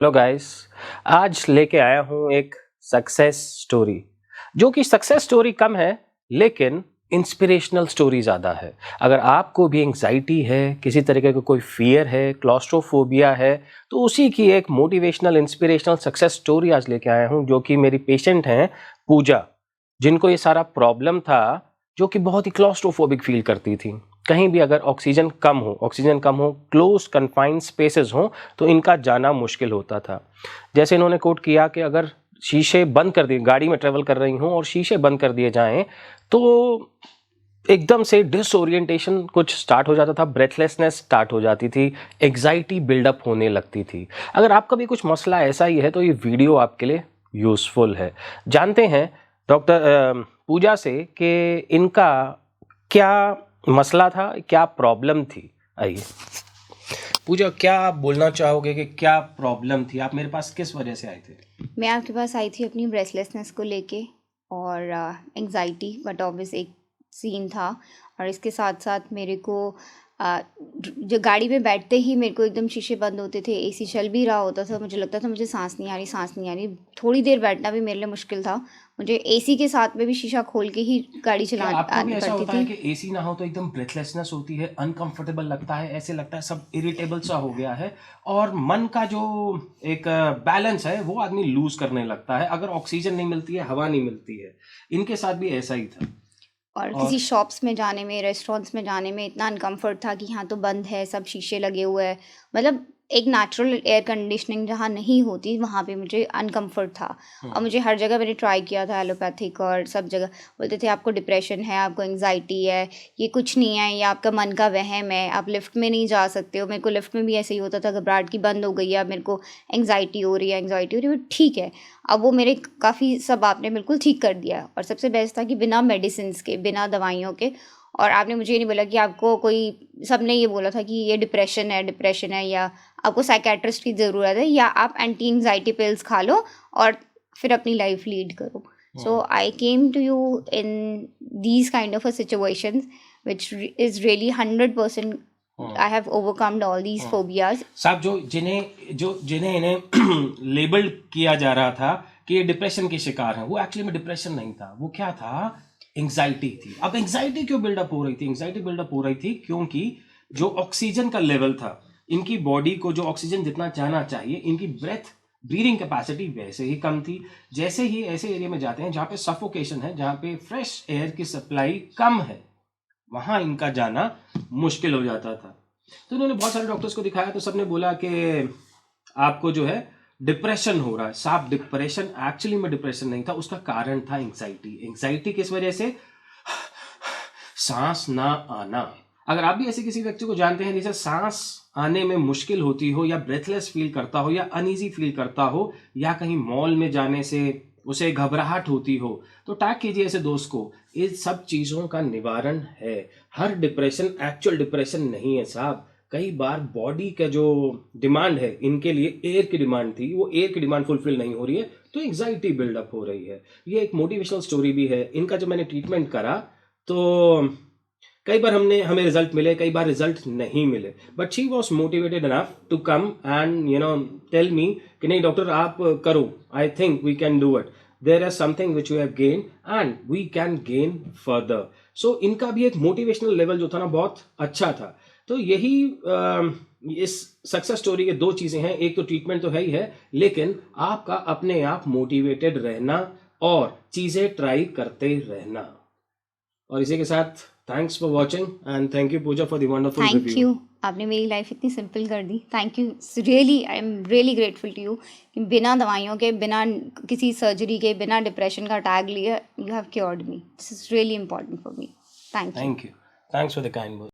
Hello guys, आज लेके आया हूँ एक सक्सेस स्टोरी जो कि सक्सेस स्टोरी कम है लेकिन इंस्पिरेशनल स्टोरी ज़्यादा है। अगर आपको भी एंग्जाइटी है, किसी तरीके का कोई फियर है, क्लॉस्ट्रोफोबिया है, तो उसी की एक मोटिवेशनल इंस्पिरेशनल सक्सेस स्टोरी आज लेके आया हूँ जो कि मेरी पेशेंट हैं पूजा, जिनको ये सारा प्रॉब्लम था, जो कि बहुत ही क्लॉस्ट्रोफोबिक फील करती थी। कहीं भी अगर ऑक्सीजन कम हो, क्लोज कन्फाइंड स्पेसेस हों, तो इनका जाना मुश्किल होता था। जैसे इन्होंने कोट किया कि अगर शीशे बंद कर दिए, गाड़ी में ट्रेवल कर रही हूँ और शीशे बंद कर दिए जाएं, तो एकदम से डिसओरिएंटेशन कुछ स्टार्ट हो जाता था, ब्रेथलेसनेस स्टार्ट हो जाती थी, एग्जाइटी बिल्डअप होने लगती थी। अगर आपका भी कुछ मसला ऐसा ही है तो ये वीडियो आपके लिए यूज़फुल है। जानते हैं डॉक्टर पूजा से कि इनका क्या मसला था, क्या प्रॉब्लम थी। आइए पूजा, क्या आप बोलना चाहोगे कि क्या प्रॉब्लम थी? आप मेरे पास किस वजह से आए थे? मैं आपके पास आई थी अपनी ब्रेसलेसनेस को लेके और एंग्जाइटी, बट ऑब्वियस एक सीन था। और इसके साथ साथ मेरे को जो गाड़ी में बैठते ही मेरे को एकदम शीशे बंद होते थे, एसी चल भी रहा होता था, मुझे लगता था मुझे सांस नहीं आ रही। थोड़ी देर बैठना भी मेरे लिए मुश्किल था। मुझे एसी के साथ में भी शीशा खोल के ही गाड़ी क्या आपको भी चलानी ऐसा पड़ती होता है थी। कि एसी ना हो तो एकदम ब्रेथलेसनेस होती है, अनकंफर्टेबल लगता है, ऐसे लगता है सब इरिटेबल सा हो गया है और मन का जो एक बैलेंस है वो आदमी लूज करने लगता है अगर ऑक्सीजन नहीं मिलती है, हवा नहीं मिलती है। इनके साथ भी ऐसा ही था। और और किसी शॉप्स में जाने में, रेस्टोरेंट्स में जाने में इतना अनकम्फर्ट था कि यहाँ तो बंद है, सब शीशे लगे हुए हैं। मतलब एक नेचुरल एयर कंडीशनिंग जहाँ नहीं होती, वहाँ पे मुझे अनकम्फर्ट था। और मुझे हर जगह मैंने ट्राई किया था एलोपैथिक, और सब जगह बोलते थे आपको डिप्रेशन है, आपको एंग्जाइटी है, ये कुछ नहीं है, ये आपका मन का वहम है, आप लिफ्ट में नहीं जा सकते हो। मेरे को लिफ्ट में भी ऐसे ही होता था, घबराहट की बंद हो गई है, अब मेरे को एंग्जाइटी हो रही है, ठीक है। अब वो मेरे काफ़ी सब आपने बिल्कुल ठीक कर दिया। और सबसे बेस्ट था कि बिना मेडिसिन्स के, बिना दवाइयों के। और आपने मुझे ये नहीं बोला कि आपको कोई, सबने ये बोला था कि ये डिप्रेशन है, या आपको साइकेट्रिस्ट की ज़रूरत है, या आप एंटी एंग्जाइटी पिल्स खा लो और फिर अपनी लाइफ लीड करो। So I came to you in these kind of a situations which is really 100%. I have overcome all these phobias. साहब, जिन्हें इन्हें लेबल किया जा रहा था कि ये डिप्रेशन के शिकार हैं, वो एक्चुअली में डिप्रेशन नहीं था, वो क्या था? एंग्जाइटी थी। अब एंग्जाइटी क्यों बिल्डअप हो रही थी? एंग्जाइटी बिल्डअप हो रही थी क्योंकि जो ऑक्सीजन का लेवल था, इनकी बॉडी को जो ऑक्सीजन जितना जाना चाहिए, इनकी ब्रीदिंग कैपेसिटी वैसे ही कम थी। जैसे ही ऐसे एरिया में जाते हैं जहाँ पे सफोकेशन है, जहाँ पे फ्रेश एयर की सप्लाई कम है, वहां इनका जाना मुश्किल हो जाता था। तो इन्होंने बहुत सारे डॉक्टर्स को दिखाया, तो सबने बोला कि आपको जो है डिप्रेशन हो रहा है। साफ डिप्रेशन एक्चुअली में डिप्रेशन नहीं था, उसका कारण था एंग्जाइटी। एंग्जाइटी किस वजह से? सांस ना आना। अगर आप भी ऐसे किसी व्यक्ति को जानते हैं जिसे सांस आने में मुश्किल होती हो, या ब्रेथलेस फील करता हो, या अनईजी फील करता हो, या कहीं मॉल में जाने से उसे घबराहट होती हो, तो टैग कीजिए ऐसे दोस्त को। इन सब चीज़ों का निवारण है। हर डिप्रेशन एक्चुअल डिप्रेशन नहीं है साहब। कई बार बॉडी का जो डिमांड है, इनके लिए एयर की डिमांड थी, वो एयर की डिमांड फुलफिल नहीं हो रही है, तो एग्जाइटी बिल्डअप हो रही है। ये एक मोटिवेशनल स्टोरी भी है। इनका जब मैंने ट्रीटमेंट करा तो कई बार हमें रिजल्ट मिले, कई बार रिजल्ट नहीं मिले, but she was motivated enough to come and tell me कि नहीं डॉक्टर आप करो, I think we can do it, there is something which we have gain and we can gain further. So इनका भी एक motivational level जो था ना, बहुत अच्छा था। तो यही इस सक्सेस स्टोरी के दो चीज़ें हैं। एक तो ट्रीटमेंट तो है ही है, लेकिन आपका अपने आप मोटिवेटेड रहना और चीज़ें ट्राई करते रहना। और इसी के साथ thanks for watching and thank you Pooja for the wonderful thank review. You, आपने मेरी लाइफ इतनी सिंपल कर दी। Thank you really, I am really grateful to you कि बिना दवाइयों के, बिना किसी सर्जरी के, बिना डिप्रेशन का टैग लिए, you have cured me. This is really important for me. Thank you. Thanks for the kind word.